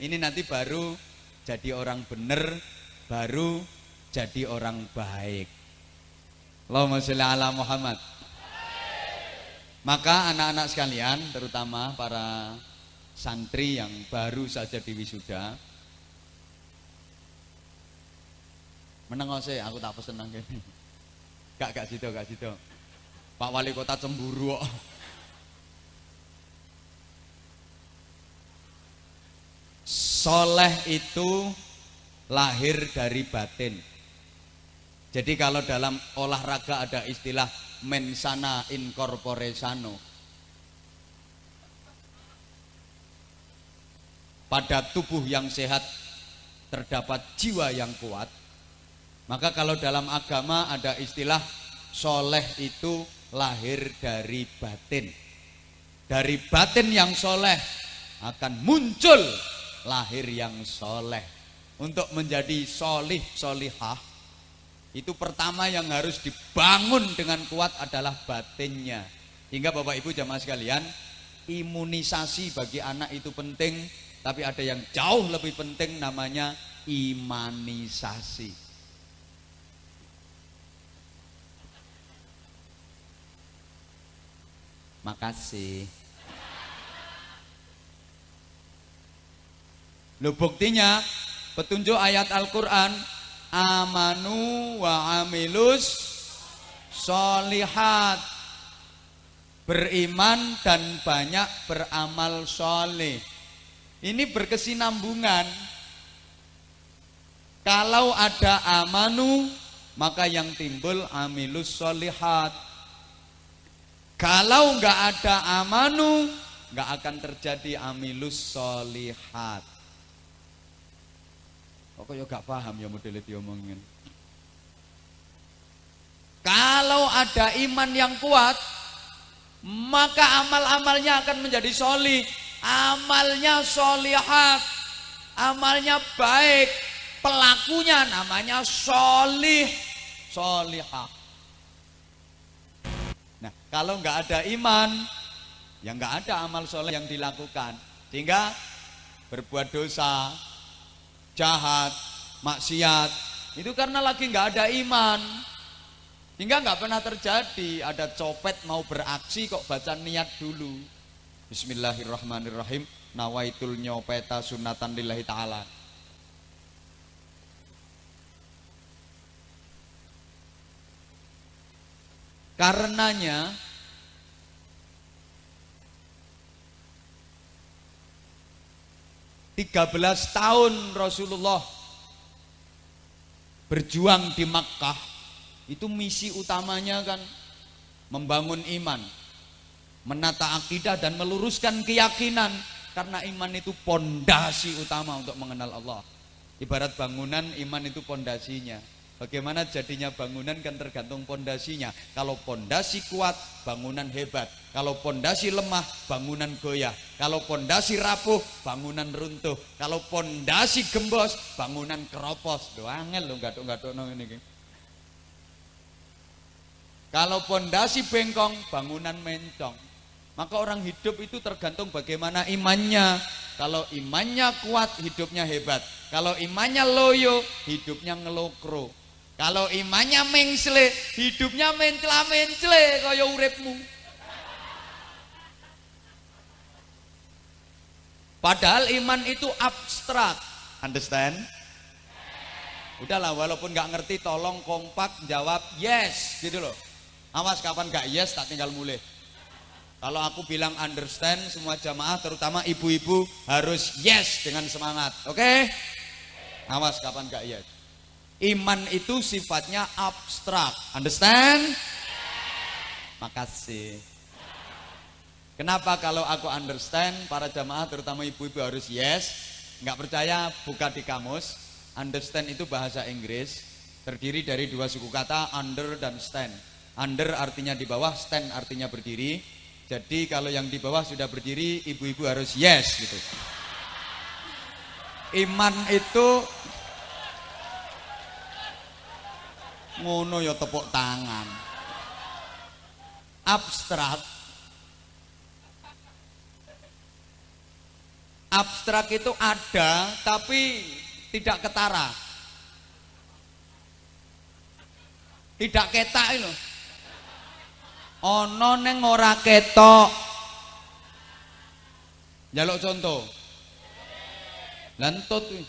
Ini nanti baru jadi orang benar, baru jadi orang baik. Allahumma sholli ala Muhammad. Maka anak-anak sekalian, terutama para santri yang baru saja diwisuda, menengose aku tak pesen nang kene. Gak situ. Pak Wali Kota cemburu kok. Soleh itu lahir dari batin. Jadi kalau dalam olahraga ada istilah mensana in corpore sano. Pada tubuh yang sehat terdapat jiwa yang kuat. Maka kalau dalam agama ada istilah soleh itu lahir dari batin. Dari batin yang soleh akan muncul lahir yang soleh. Untuk menjadi solih solihah, itu pertama yang harus dibangun dengan kuat adalah batinnya. Hingga Bapak Ibu jamaah sekalian, imunisasi bagi anak itu penting, tapi ada yang jauh lebih penting namanya imanisasi. Makasih. Loh buktinya petunjuk ayat Al-Quran, amanu wa amilus sholihat, beriman dan banyak beramal soleh. Ini berkesinambungan. Kalau ada amanu, maka yang timbul amilus sholihat. Kalau nggak ada amanu, nggak akan terjadi amilus sholihat. Kok ya gak paham ya model diomongin. Kalau ada iman yang kuat, maka amal-amalnya akan menjadi sholih. Amalnya sholihat, amalnya baik, pelakunya namanya sholih, sholihah. Nah, kalau nggak ada iman, ya nggak ada amal soleh yang dilakukan, sehingga berbuat dosa, jahat, maksiat, itu karena lagi nggak ada iman, sehingga nggak pernah terjadi. Ada copet mau beraksi kok baca niat dulu. Bismillahirrahmanirrahim. Nawaitul nyopeta sunatan lillahi ta'ala. Karenanya (13 tahun Rasulullah berjuang di Makkah, itu misi utamanya kan membangun iman, menata akidah dan meluruskan keyakinan, karena iman itu pondasi utama untuk mengenal Allah. Ibarat bangunan, iman itu pondasinya. Bagaimana jadinya bangunan kan tergantung pondasinya. Kalau pondasi kuat, bangunan hebat. Kalau pondasi lemah, bangunan goyah. Kalau pondasi rapuh, bangunan runtuh. Kalau pondasi gembos, bangunan keropos. Doangel lo gatuk-gatuk nang ini. Kalau pondasi bengkong, bangunan mencong. Maka orang hidup itu tergantung bagaimana imannya. Kalau imannya kuat, hidupnya hebat. Kalau imannya loyo, hidupnya ngelokro. Kalau imannya mengsle, hidupnya mencela-mencle kaya uripmu. Padahal iman itu abstrak. Understand? Udahlah, walaupun nggak ngerti, tolong kompak jawab yes gitu loh. Awas kapan nggak yes tak tinggal mulai. Kalau aku bilang understand, semua jamaah terutama ibu-ibu harus yes dengan semangat. Oke? Awas kapan gak yes. Iman itu sifatnya abstrak. Understand? Makasih. Kenapa kalau aku understand, para jamaah terutama ibu-ibu harus yes? Nggak percaya, buka di kamus. Understand itu bahasa Inggris, terdiri dari dua suku kata, under dan stand. Under artinya di bawah, stand artinya berdiri. Jadi kalau yang di bawah sudah berdiri, ibu-ibu harus yes gitu. Iman itu ngono ya tepuk tangan. Abstrak. Abstrak itu ada tapi tidak ketara. Tidak ketak itu. Ono neng ora ketok. Jaluk contoh. Lentut kuwi.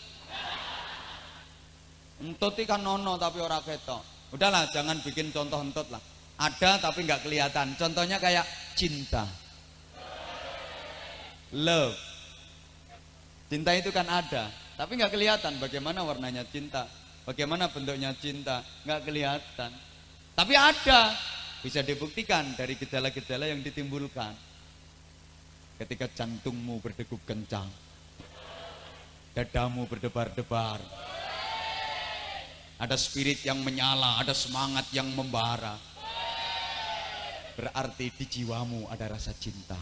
Entut kan ono tapi ora ketok. Udahlah, jangan bikin contoh entut lah. Ada tapi nggak kelihatan. Contohnya kayak cinta. Love. Cinta itu kan ada, tapi nggak kelihatan bagaimana warnanya cinta, bagaimana bentuknya cinta, nggak kelihatan. Tapi ada. Bisa dibuktikan dari gejala-gejala yang ditimbulkan. Ketika jantungmu berdegup kencang, dadamu berdebar-debar, ada spirit yang menyala, ada semangat yang membara, berarti di jiwamu ada rasa cinta.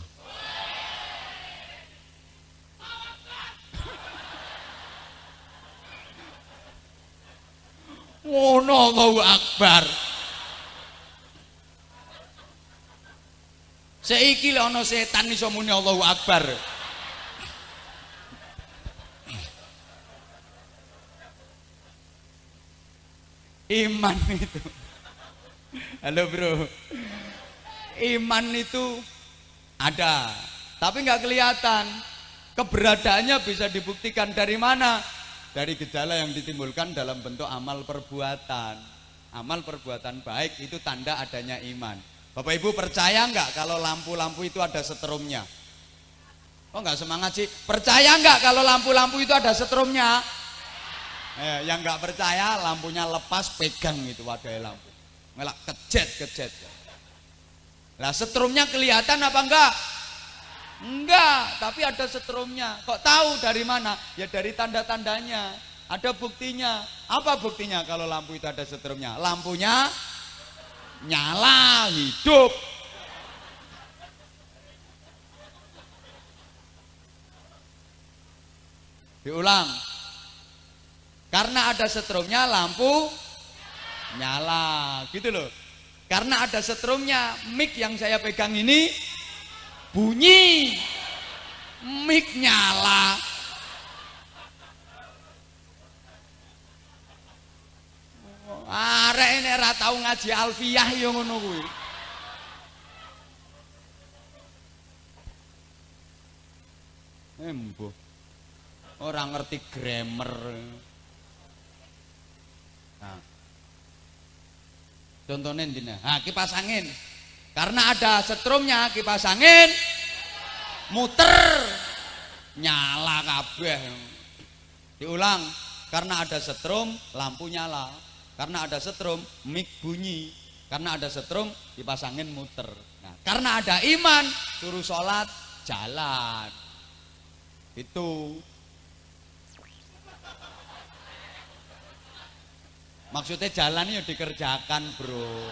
Allahu Akbar. Seiki lho ana setan iso muni Allahu Akbar. Iman itu. Halo bro. Iman itu ada, tapi nggak kelihatan. Keberadaannya bisa dibuktikan dari mana? dari gejala yang ditimbulkan dalam bentuk amal perbuatan. Amal perbuatan baik itu tanda adanya iman. Bapak Ibu percaya nggak kalau lampu-lampu itu ada setrumnya? Oh nggak semangat sih? Percaya nggak kalau lampu-lampu itu ada setrumnya? Yang nggak percaya lampunya lepas pegang itu wadahnya lampu. Ngelak kejet. Lah setrumnya kelihatan apa enggak? Enggak, tapi ada setrumnya. Kok tahu dari mana? Ya dari tanda-tandanya. Ada buktinya. Apa buktinya kalau lampu itu ada setrumnya? Lampunya nyala, hidup. Diulang. Karena ada setrumnya lampu nyala, gitu loh. Karena ada setrumnya, mic yang saya pegang ini bunyi, mic nyala. Arek ini ora tau ngaji alfiyah ya ngono kuwi. Embo. Ora ngerti grammar. Nah. Contohnya dina. Nah, kipas angin. Karena ada setrumnya, kipas angin muter nyala kabeh. Diulang. Karena ada setrum, lampu nyala. Karena ada setrum, mic bunyi. Karena ada setrum, kipas angin muter. Nah, karena ada iman, suruh sholat jalan. Itu. Maksudnya jalan ya dikerjakan, bro.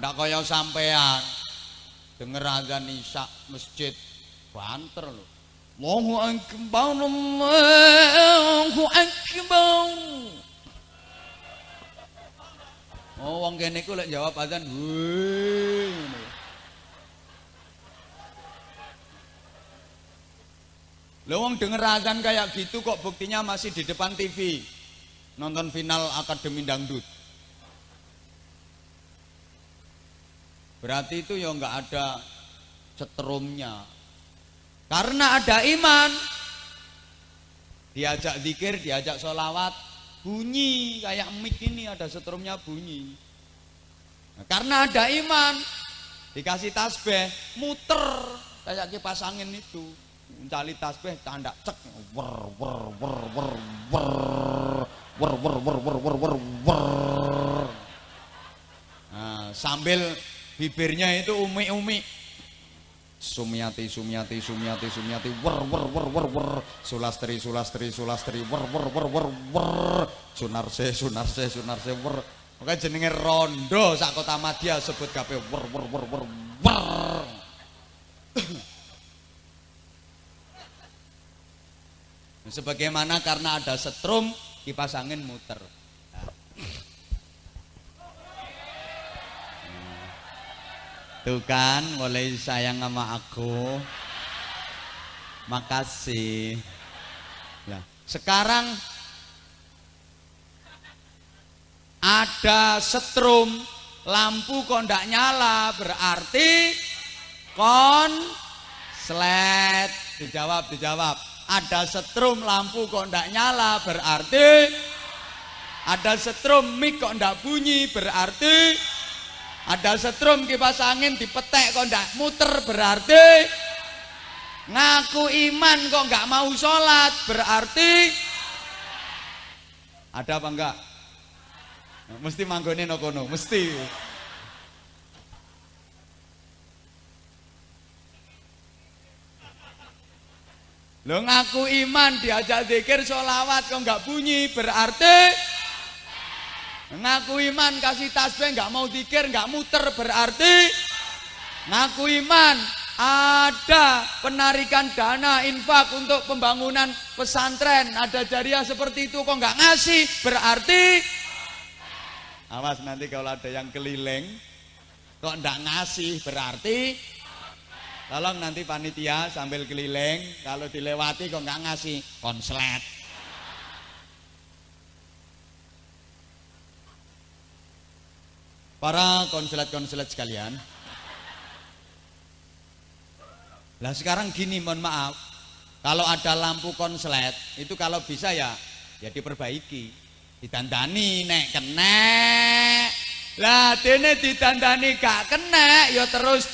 Ndak kaya sampean denger azan isya masjid banter lho. Allahu akbar, Allahu akbar. Oh, wong kene ku lek jawab azan, wih. Lho wong denger azan kayak gitu kok buktinya masih di depan TV nonton final Akademi Dangdut. Berarti itu ya nggak ada setrumnya. Karena ada iman, diajak zikir, diajak sholawat, bunyi kayak mic ini ada setrumnya bunyi. Nah, karena ada iman, dikasih tasbih, muter kayak kipas angin itu. Mencari tasbih tanda cek wer wer wer wer wer wer wer wer wer wer wer wer. Nah, sambil bibirnya itu umi-umi. Sumiati sumiati sumiati sumiati wer wer wer wer wer. Sulastri sulastri sulastri wer wer wer wer wer. Sunarse sunarse sunarse wer. Makanya jenenge rondo sak Kota Madya sebut kabeh wer wer wer wer wer. Sebagaimana karena ada setrum, kipas angin muter. Tuh kan, boleh sayang sama aku. Makasih. Nah, sekarang ada setrum, lampu kok ndak nyala, berarti konslet. Dijawab. Ada setrum lampu kok ndak nyala, berarti ada setrum mic kok ndak bunyi, berarti ada setrum kipas angin dipetek kok ndak muter, berarti ngaku iman kok nggak mau sholat, berarti ada apa enggak? Mesti manggone no kono, mesti. Lo ngaku iman diajak zikir sholawat kok nggak bunyi, berarti ngaku iman kasih tasbih nggak mau zikir nggak muter, berarti ngaku iman ada penarikan dana infak untuk pembangunan pesantren, ada jariah seperti itu kok nggak ngasih, berarti awas nanti kalau ada yang keliling kok nggak ngasih, berarti tolong nanti panitia sambil keliling, kalau dilewati kok nggak ngasih, konslet. Para konslet-konslet sekalian. Lah sekarang gini, mohon maaf, Kalau ada lampu konslet itu kalau bisa ya diperbaiki, ditandani nek kena. Lah dene ditandani gak kena ya terus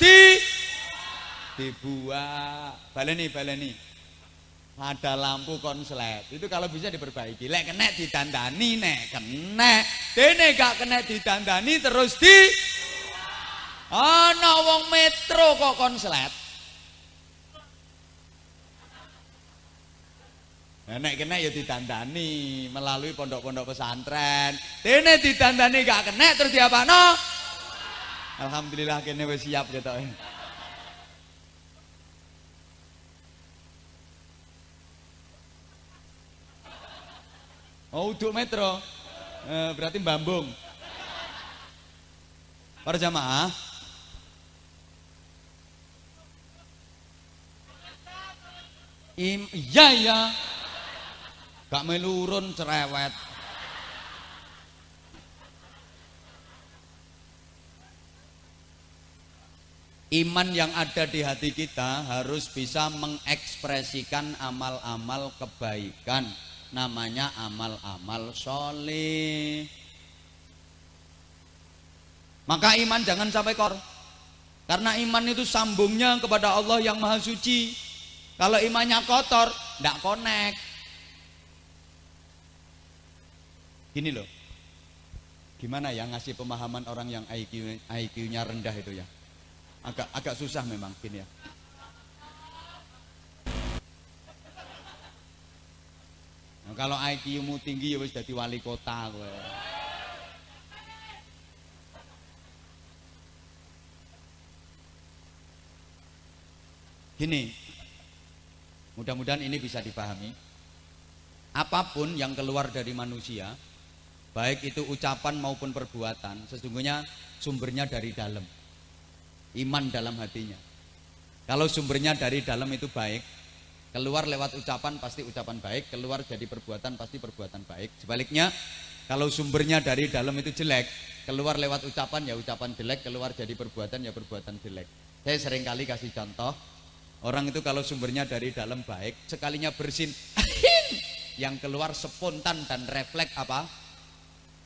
dibuat. Baleni. Ada lampu konslet itu kalau bisa diperbaiki. Lek kena ditandani, nek kena dene gak kena ditandani terus ana wong metro kok konslet. Nek kena ya ditandani melalui pondok-pondok pesantren. Dene ditandani gak kena terus diapano? Alhamdulillah kene wis siap ketoke. Oh, uduk metro. Berarti Bambung. Para jamaah, iya. Gak melurun cerewet. Iman yang ada di hati kita harus bisa mengekspresikan amal-amal kebaikan. Namanya amal-amal soleh. Maka iman jangan sampai kotor. Karena iman itu sambungnya kepada Allah yang Maha Suci. Kalau imannya kotor, tidak connect. Gini loh, gimana ya ngasih pemahaman orang yang IQ-nya rendah itu ya, agak susah memang gini ya. Nah, kalau IQ-mu tinggi ya wis dadi wali kota kowe. Gini, mudah-mudahan ini bisa dipahami. Apapun yang keluar dari manusia, baik itu ucapan maupun perbuatan, sesungguhnya sumbernya dari dalam. Iman dalam hatinya. Kalau sumbernya dari dalam itu baik, keluar lewat ucapan pasti ucapan baik, keluar jadi perbuatan pasti perbuatan baik. Sebaliknya, kalau sumbernya dari dalam itu jelek, keluar lewat ucapan ya ucapan jelek, keluar jadi perbuatan ya perbuatan jelek. Saya seringkali kasih contoh, orang itu kalau sumbernya dari dalam baik, sekalinya bersin, yang keluar spontan dan refleks apa?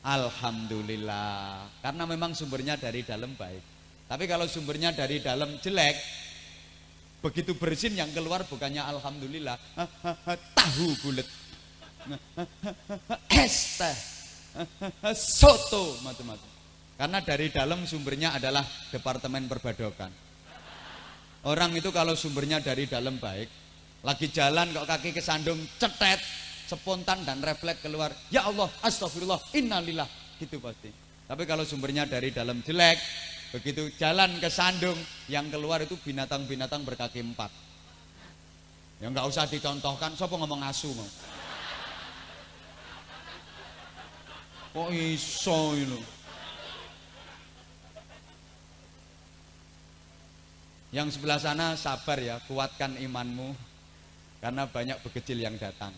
Alhamdulillah, karena memang sumbernya dari dalam baik. Tapi kalau sumbernya dari dalam jelek, begitu bersin yang keluar bukannya alhamdulillah, tahu bulet, es teh, soto, macam-macam. Karena dari dalam sumbernya adalah departemen perbadokan. Orang itu kalau sumbernya dari dalam baik, lagi jalan kok kaki kesandung cetet, spontan dan refleks keluar, ya Allah, astagfirullah, innalillah, gitu pasti. Tapi kalau sumbernya dari dalam jelek, begitu jalan kesandung, yang keluar itu binatang-binatang berkaki 4. Ya nggak usah dicontohkan, siapa ngomong asu mau? Kok iso itu? Yang sebelah sana sabar ya, kuatkan imanmu, karena banyak bekecil yang datang.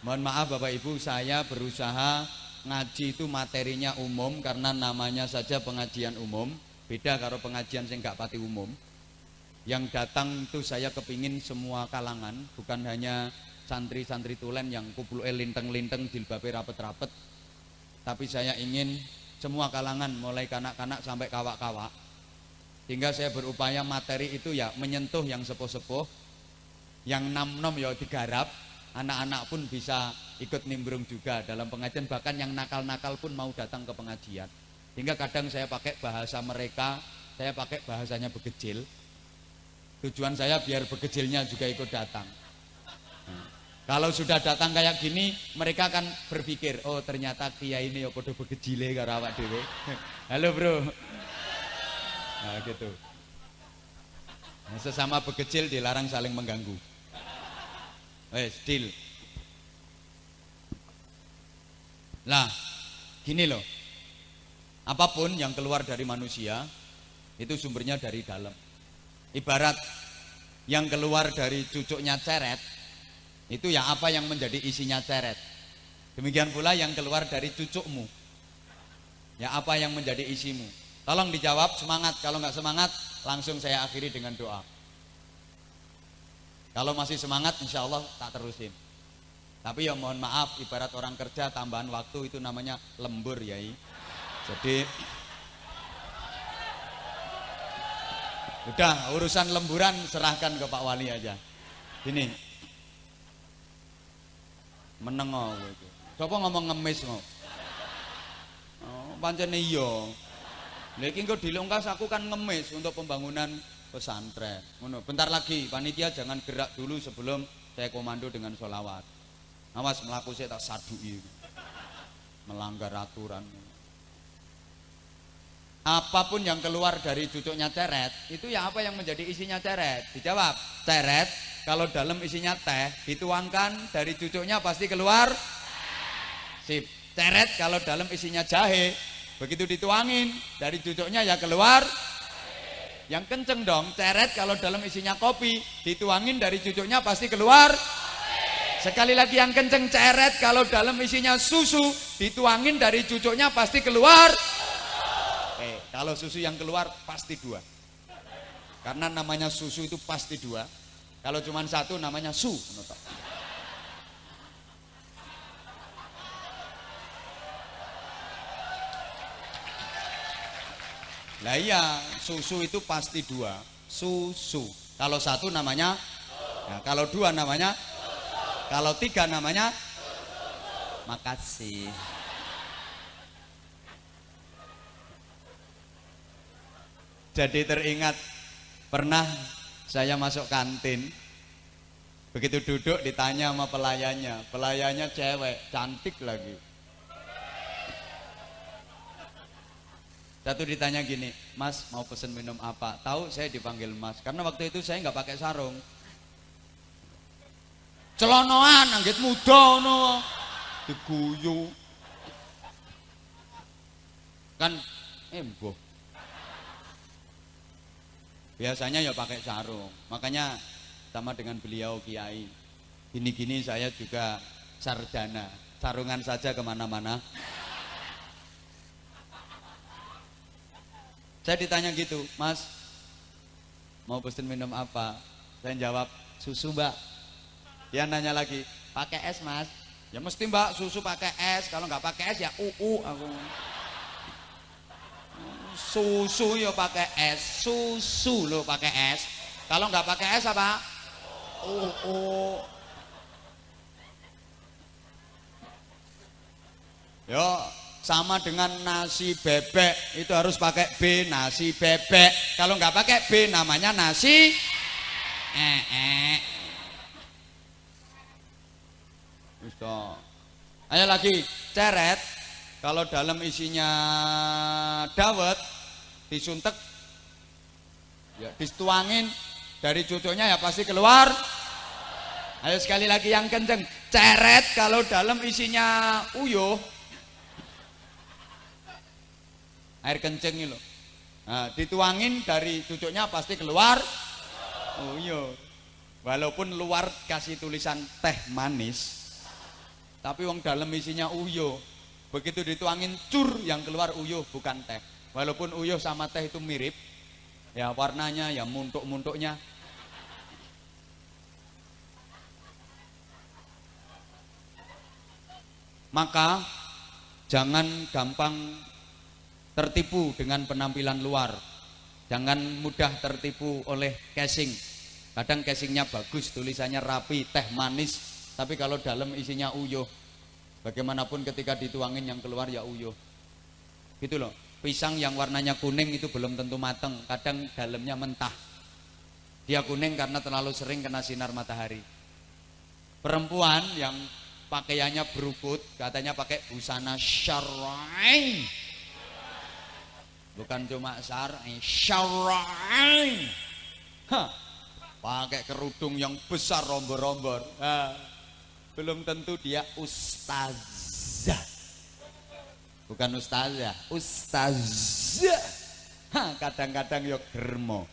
Mohon maaf Bapak Ibu, saya berusaha ngaji itu materinya umum karena namanya saja pengajian umum. Beda kalau pengajian saya nggak pati umum. Yang datang itu saya kepingin semua kalangan, bukan hanya santri-santri tulen yang kupluke linteng-linteng jilbabe rapet-rapet. Tapi saya ingin semua kalangan, mulai kanak-kanak sampai kawak-kawak. Sehingga saya berupaya materi itu ya menyentuh yang sepuh-sepuh, yang nom-nom ya digarap. Anak-anak pun bisa ikut nimbrung juga dalam pengajian, bahkan yang nakal-nakal pun mau datang ke pengajian. Hingga kadang saya pakai bahasa mereka, saya pakai bahasanya begecil. Tujuan saya biar begecilnya juga ikut datang. Nah, kalau sudah datang kayak gini, mereka akan berpikir, oh ternyata kiai ini ya podo begecile karo awak dhewe. Halo bro. Nah gitu. Nah, sesama begecil dilarang saling mengganggu. Deal. Nah, gini loh. Apapun yang keluar dari manusia itu sumbernya dari dalam. Ibarat yang keluar dari cucuknya ceret, itu ya apa yang menjadi isinya ceret. Demikian pula yang keluar dari cucukmu, ya apa yang menjadi isimu. Tolong dijawab, semangat. Kalau nggak semangat, langsung saya akhiri dengan doa. Kalau masih semangat insya Allah tak terusin. Tapi ya mohon maaf, ibarat orang kerja tambahan waktu itu namanya lembur Yai. Jadi udah urusan lemburan serahkan ke Pak Wali aja. Ini menengo gitu. Coba ngomong ngemis ngo. Oh, pancen iya. Lha iki engko dilongkas aku kan ngemis untuk pembangunan pesantren. Ngono. Bentar lagi panitia jangan gerak dulu sebelum saya komando dengan sholawat. Awas melaku saya tak sadui. Melanggar aturan. Apapun yang keluar dari cucuknya ceret, itu ya apa yang menjadi isinya ceret? Dijawab, ceret kalau dalam isinya teh dituangkan dari cucuknya pasti keluar. Sip. Ceret kalau dalam isinya jahe, begitu dituangin dari cucuknya ya keluar. Yang kenceng dong, ceret kalau dalam isinya kopi, dituangin dari cucuknya pasti keluar. Sekali lagi yang kenceng, ceret kalau dalam isinya susu, dituangin dari cucuknya pasti keluar. Kalau susu yang keluar pasti 2. Karena namanya susu itu pasti 2. Kalau cuma 1 namanya su. Lah iya, susu itu pasti 2. Susu. Kalau 1 namanya, nah, kalau 2 namanya, kalau 3 namanya. Makasih. Jadi teringat pernah saya masuk kantin, begitu duduk ditanya sama pelayannya cewek, cantik lagi. Satu ditanya gini, Mas mau pesen minum apa? Tahu saya dipanggil Mas, karena waktu itu saya nggak pakai sarung. Celonoan, anggit muda no, diguyu. Kan, emboh. Biasanya ya pakai sarung, makanya sama dengan beliau Kiai. Gini-gini saya juga sarjana, sarungan saja kemana-mana. Saya ditanya gitu, Mas mau pesen minum apa? Saya jawab, susu Mbak. Dia nanya lagi, pakai es Mas? Ya mesti Mbak, susu pakai es, kalau nggak pakai es ya aku. Susu yo pakai es, susu lo pakai es. Kalau nggak pakai es apa? Yo sama dengan nasi bebek itu harus pakai B, nasi bebek. Kalau nggak pakai B namanya nasi Ayo lagi, ceret. Kalau dalam isinya dawet, disuntek, ya dituangin dari cucuknya ya pasti keluar. Ayo sekali lagi yang kenceng, ceret kalau dalam isinya uyuh, air kenceng ini loh. Nah, dituangin dari cucuknya pasti keluar. Uyuh. Walaupun luar kasih tulisan teh manis, tapi wong dalam isinya uyuh. Begitu dituangin cur yang keluar uyuh bukan teh. Walaupun uyuh sama teh itu mirip, ya warnanya ya muntuk-muntuknya. Maka jangan gampang tertipu dengan penampilan luar. Jangan mudah tertipu oleh casing. Kadang casingnya bagus, tulisannya rapi, teh manis, tapi kalau dalam isinya uyuh. Bagaimanapun ketika dituangin yang keluar ya uyuh. Gitu loh. Pisang yang warnanya kuning itu belum tentu mateng, kadang dalamnya mentah. Dia kuning karena terlalu sering kena sinar matahari. Perempuan yang pakaiannya berukut, katanya pakai busana syar'i. Bukan cuma syar'i, syar'i. Pakai kerudung yang besar rombor-rombor. Belum tentu dia ustazah. Bukan ustazah, ustazah. Kadang-kadang yo germo.